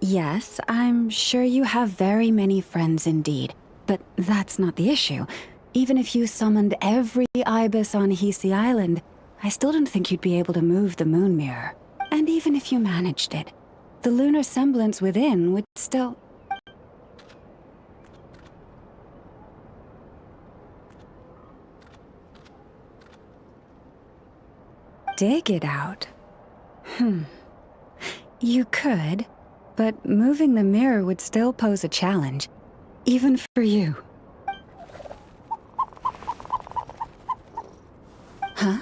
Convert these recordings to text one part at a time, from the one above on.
Yes, I'm sure you have very many friends indeed, but that's not the issue. Even if you summoned every ibis on Hisi Island, I still don't think you'd be able to move the moon mirror. And even if you managed it, the lunar semblance within would still... Dig it out? You could, but moving the mirror would still pose a challenge, even for you. Huh?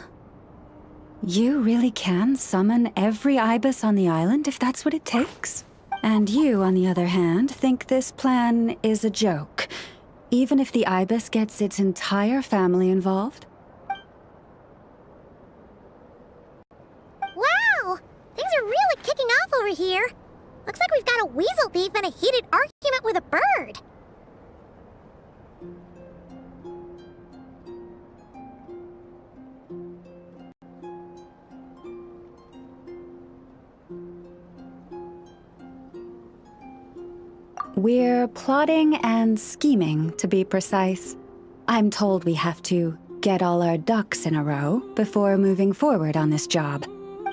You really can summon every ibis on the island if that's what it takes? And you, on the other hand, think this plan is a joke, even if the ibis gets its entire family involved? Wow! Things are really kicking off over here. Looks like we've got a weasel thief and a heated argument with a bird. We're plotting and scheming, to be precise. I'm told we have to get all our ducks in a row before moving forward on this job.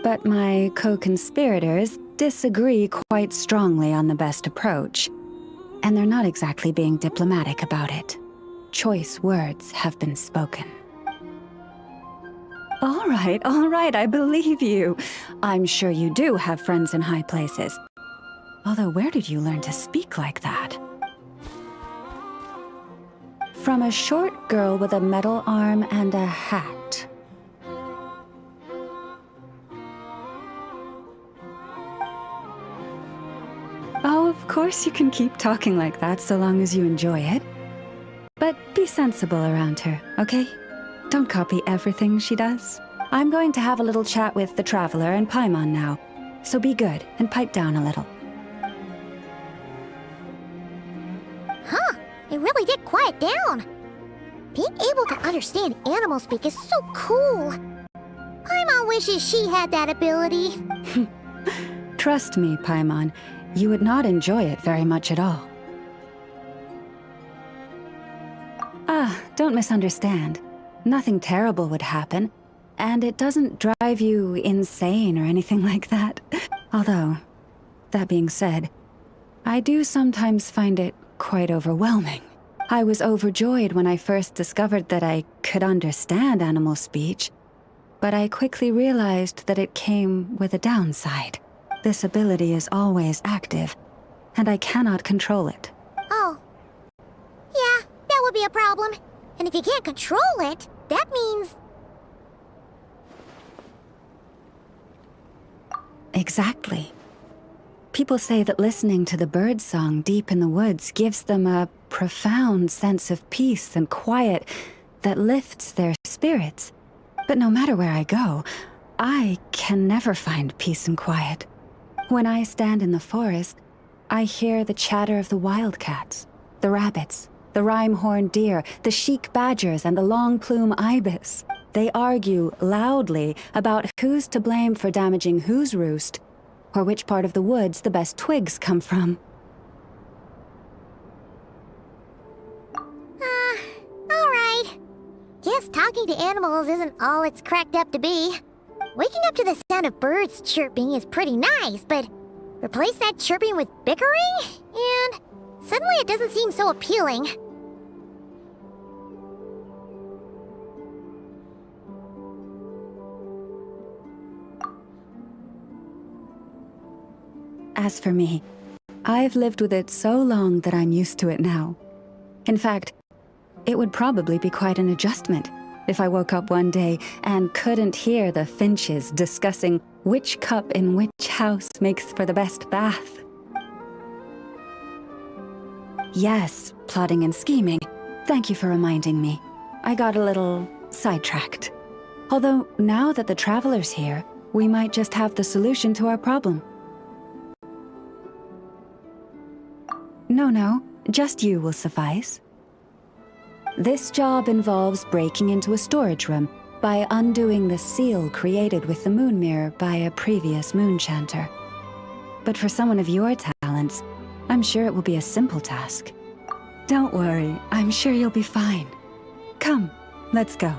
But my co-conspirators disagree quite strongly on the best approach. And they're not exactly being diplomatic about it. Choice words have been spoken. All right, I believe you. I'm sure you do have friends in high places. Although, where did you learn to speak like that? From a short girl with a metal arm and a hat. Oh, of course you can keep talking like that so long as you enjoy it. But be sensible around her, okay? Don't copy everything she does. I'm going to have a little chat with the Traveler and Paimon now, so be good and pipe down a little. Huh, it really did quiet down. Being able to understand animal speak is so cool. Paimon wishes she had that ability. Trust me, Paimon, you would not enjoy it very much at all. Don't misunderstand. Nothing terrible would happen, and it doesn't drive you insane or anything like that. Although, that being said, I do sometimes find it quite overwhelming. I was overjoyed when I first discovered that I could understand animal speech, but I quickly realized that it came with a downside. This ability is always active, and I cannot control it. Oh. Yeah, that would be a problem. And if you can't control it, that means... Exactly. People say that listening to the bird song deep in the woods gives them a profound sense of peace and quiet that lifts their spirits. But no matter where I go, I can never find peace and quiet. When I stand in the forest, I hear the chatter of the wildcats, the rabbits, the rhyme-horned deer, the chic badgers, and the long-plume ibis. They argue loudly about who's to blame for damaging whose roost, or which part of the woods the best twigs come from. Alright. Guess talking to animals isn't all it's cracked up to be. Waking up to the sound of birds chirping is pretty nice, but replace that chirping with bickering, and suddenly it doesn't seem so appealing. As for me, I've lived with it so long that I'm used to it now. In fact, it would probably be quite an adjustment if I woke up one day and couldn't hear the finches discussing which cup in which house makes for the best bath. Yes, plotting and scheming. Thank you for reminding me. I got a little sidetracked. Although, now that the Traveler's here, we might just have the solution to our problem. No, just you will suffice. This job involves breaking into a storage room by undoing the seal created with the moon mirror by a previous moon chanter. But for someone of your talents, I'm sure it will be a simple task. Don't worry, I'm sure you'll be fine. Come, let's go.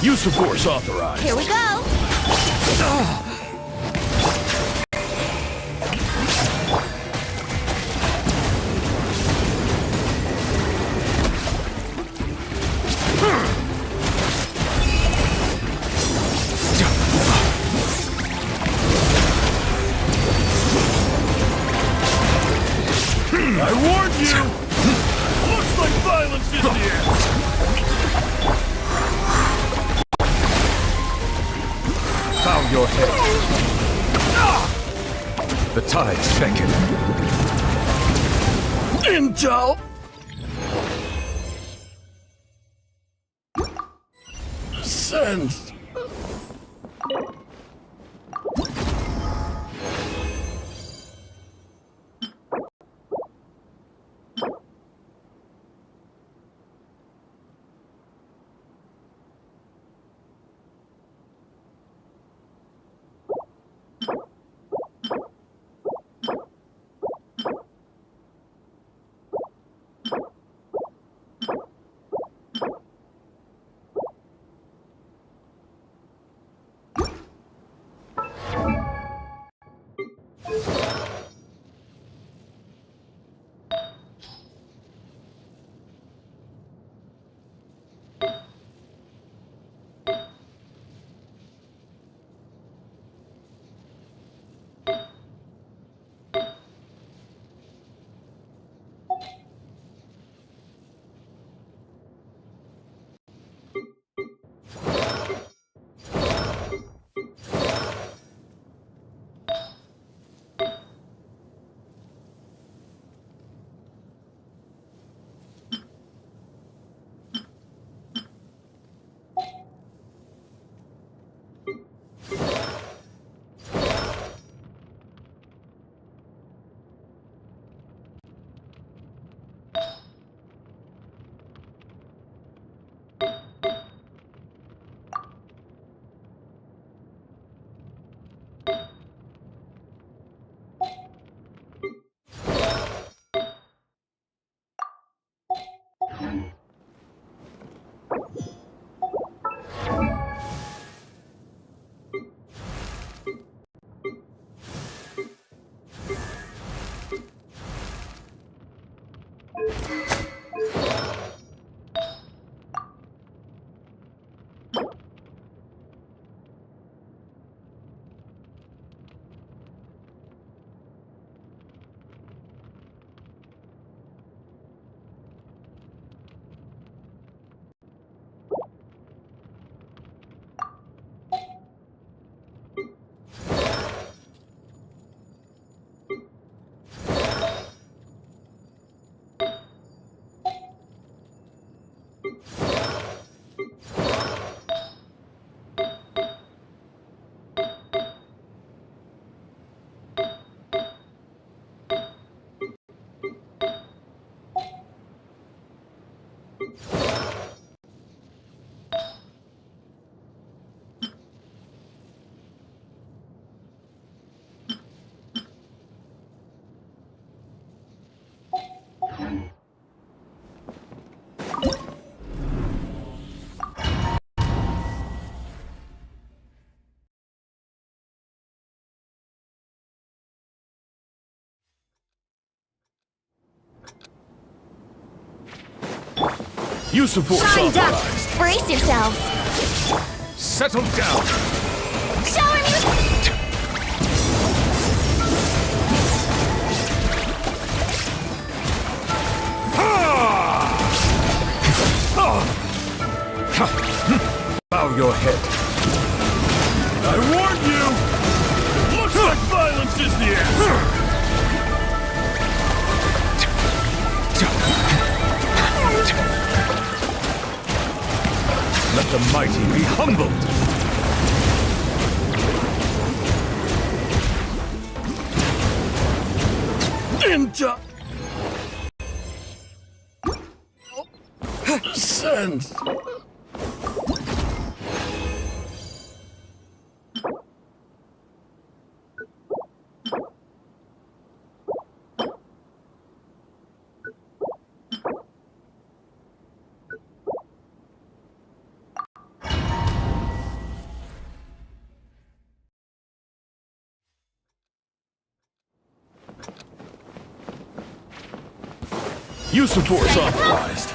Use of force authorized. Here we go! I warned you! Looks like violence in here! Bow your head. The tides beckon. Intel! Sense. Use of force Shined up! authorized. Brace yourselves! Settle down. Shower me! Bow your head. I warned you! Looks like violence is the answer! Let the mighty be humbled! Into... Sense! Use of force authorized.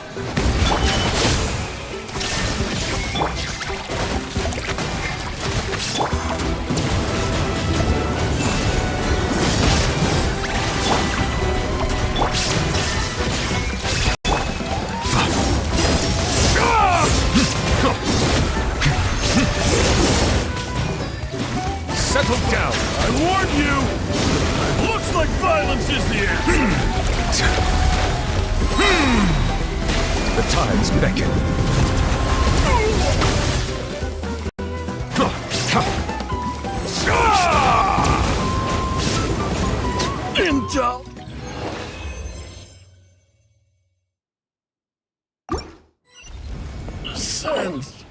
Settle down. I warned you. Looks like violence is the answer. The tides beckon. Intel! Sense!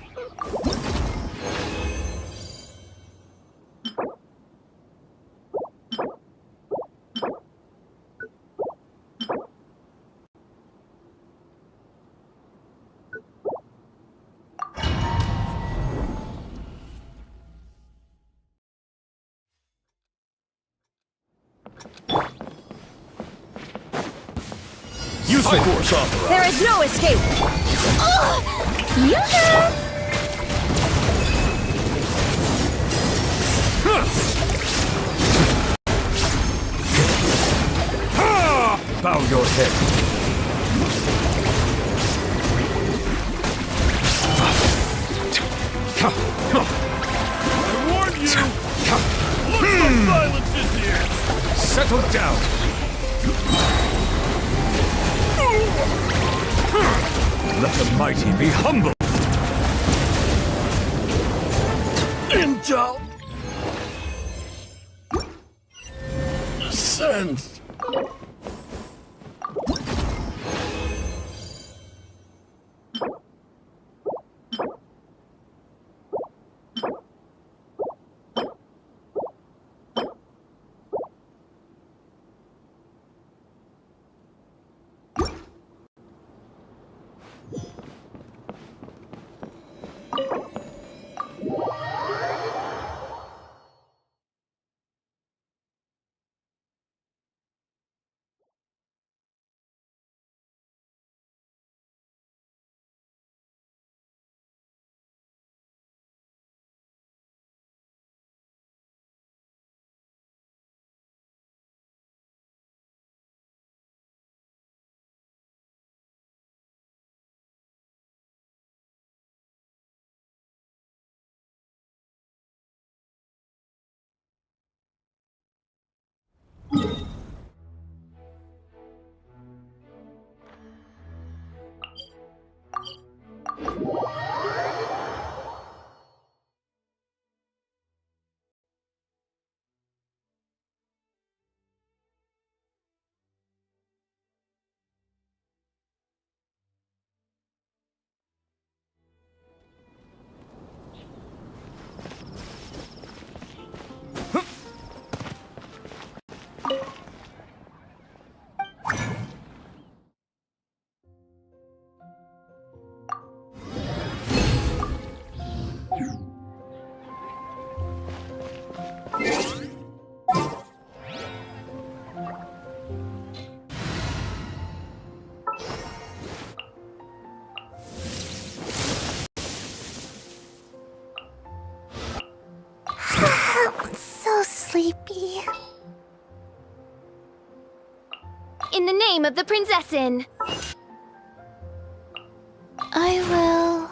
Use the force authorized. There is no escape! Bow your head. I warned you! Looks like violence is the answer. Settle down. Let the mighty be humble. Intel. Sense. put the princess in. I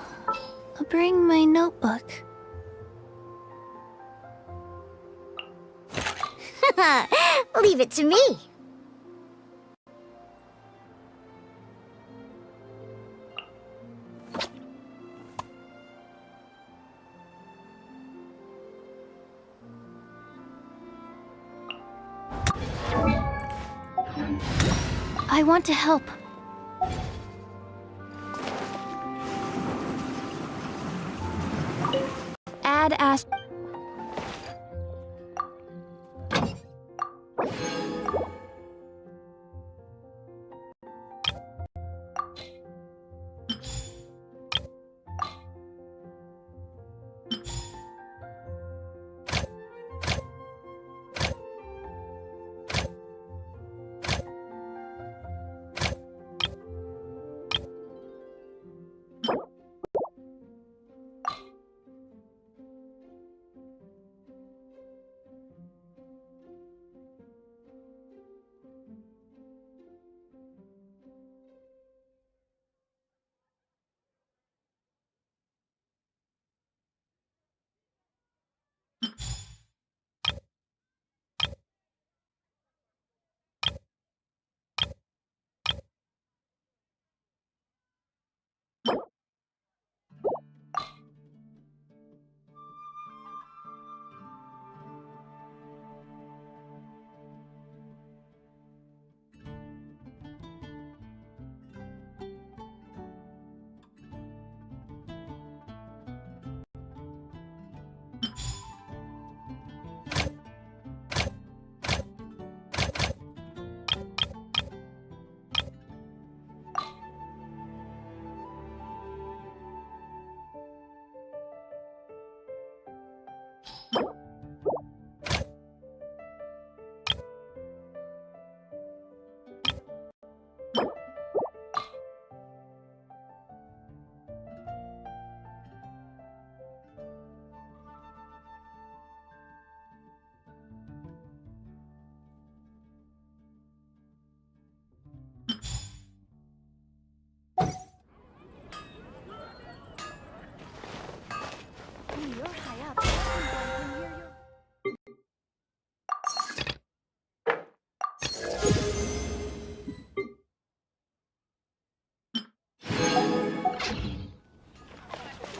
will bring my notebook. Leave it to me. I want to help. Add as.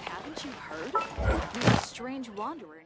Haven't you heard? He's a strange wanderer.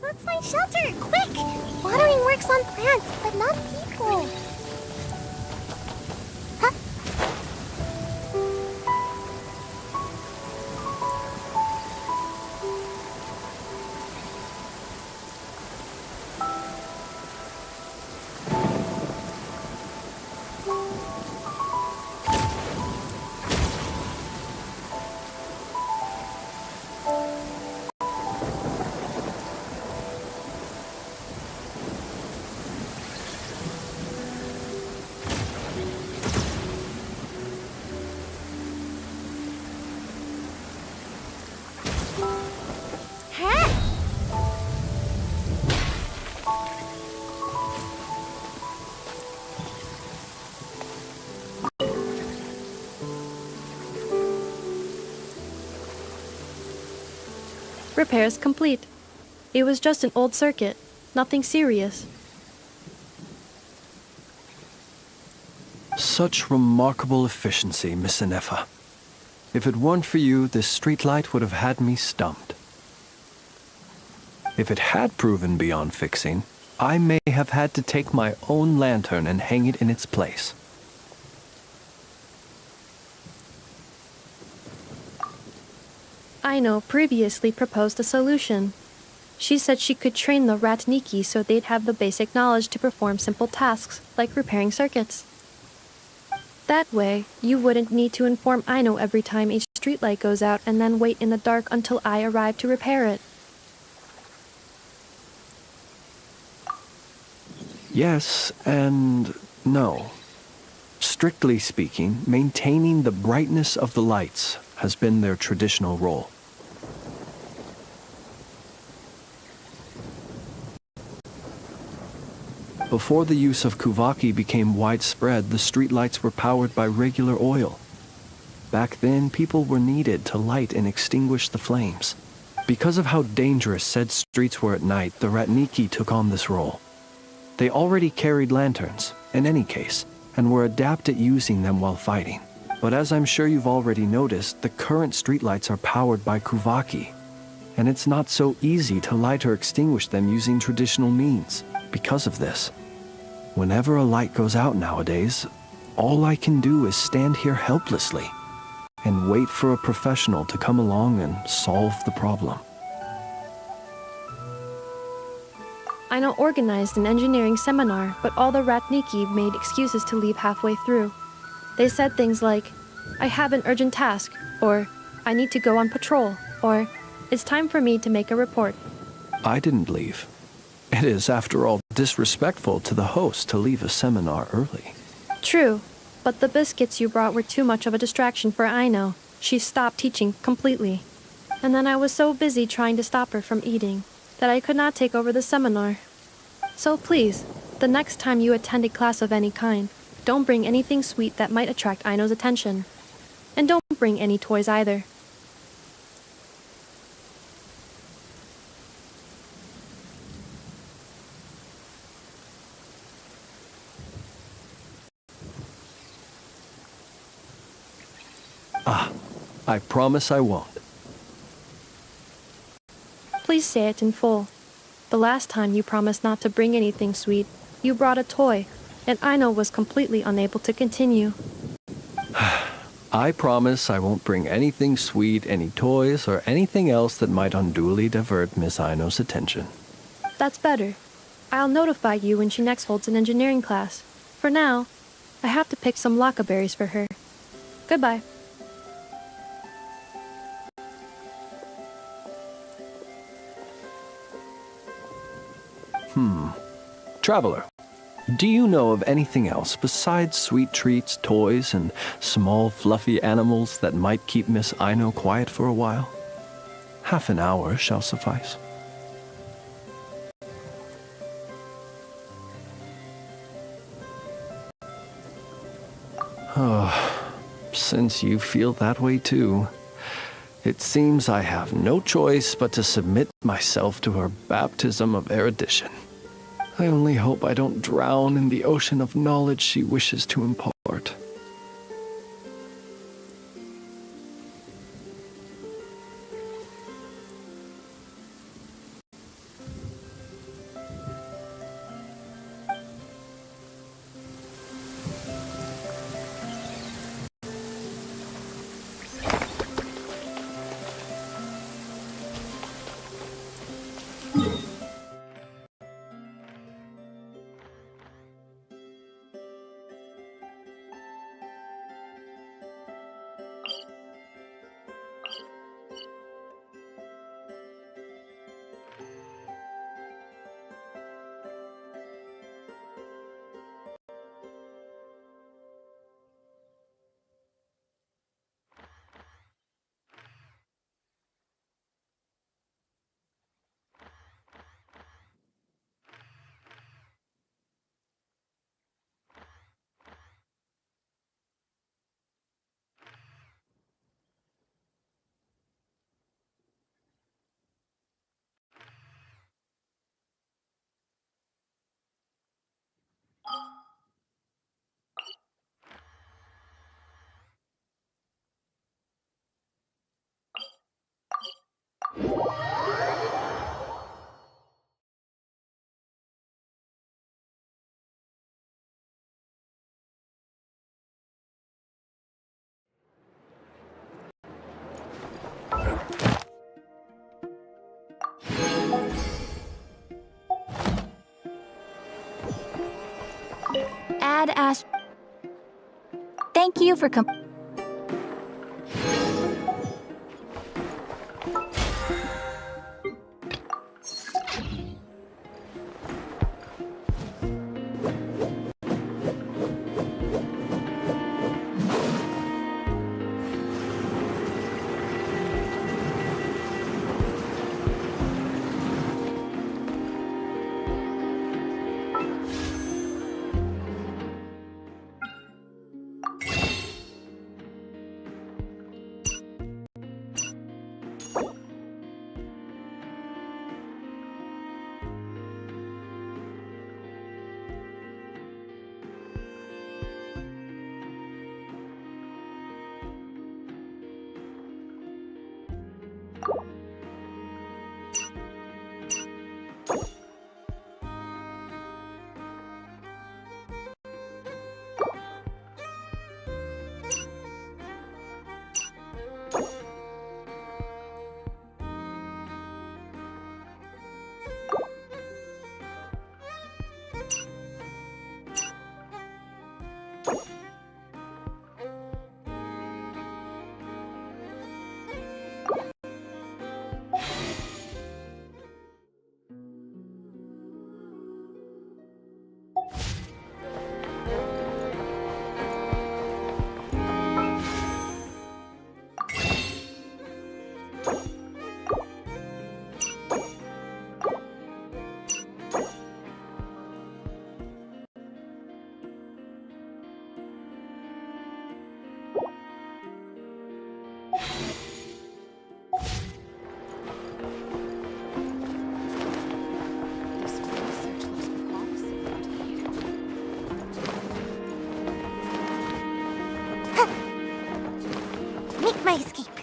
Let's find shelter, quick! Watering works on plants, but not people. Huh? Repairs complete. It was just an old circuit, nothing serious. Such remarkable efficiency, Miss Inefa. If it weren't for you, this streetlight would have had me stumped. If it had proven beyond fixing, I may have had to take my own lantern and hang it in its place. Aino previously proposed a solution. She said she could train the Ratniki so they'd have the basic knowledge to perform simple tasks, like repairing circuits. That way, you wouldn't need to inform Aino every time a streetlight goes out and then wait in the dark until I arrive to repair it. Yes and no. Strictly speaking, maintaining the brightness of the lights has been their traditional role. Before the use of kuvaki became widespread, the streetlights were powered by regular oil. Back then, people were needed to light and extinguish the flames. Because of how dangerous said streets were at night, the Ratniki took on this role. They already carried lanterns, in any case, and were adept at using them while fighting. But as I'm sure you've already noticed, the current streetlights are powered by kuvaki, and it's not so easy to light or extinguish them using traditional means. Because of this, whenever a light goes out nowadays, all I can do is stand here helplessly and wait for a professional to come along and solve the problem. Aino organized an engineering seminar, but all the Ratniki made excuses to leave halfway through. They said things like, "I have an urgent task," or "I need to go on patrol," or "It's time for me to make a report." I didn't leave. It is, after all, disrespectful to the host to leave a seminar early. True, but the biscuits you brought were too much of a distraction for Aino. She stopped teaching completely. And then I was so busy trying to stop her from eating that I could not take over the seminar. So please, the next time you attend a class of any kind, don't bring anything sweet that might attract Aino's attention. And don't bring any toys either. I promise I won't. Please say it in full. The last time you promised not to bring anything sweet, you brought a toy, and Aino was completely unable to continue. I promise I won't bring anything sweet, any toys, or anything else that might unduly divert Miss Aino's attention. That's better. I'll notify you when she next holds an engineering class. For now, I have to pick some laka berries for her. Goodbye. Traveler, do you know of anything else besides sweet treats, toys, and small fluffy animals that might keep Miss Aino quiet for a while? Half an hour shall suffice. Oh, since you feel that way too, it seems I have no choice but to submit myself to her baptism of erudition. I only hope I don't drown in the ocean of knowledge she wishes to impart. Ad asp. Thank you for This research looks promising indeed. Make my escape.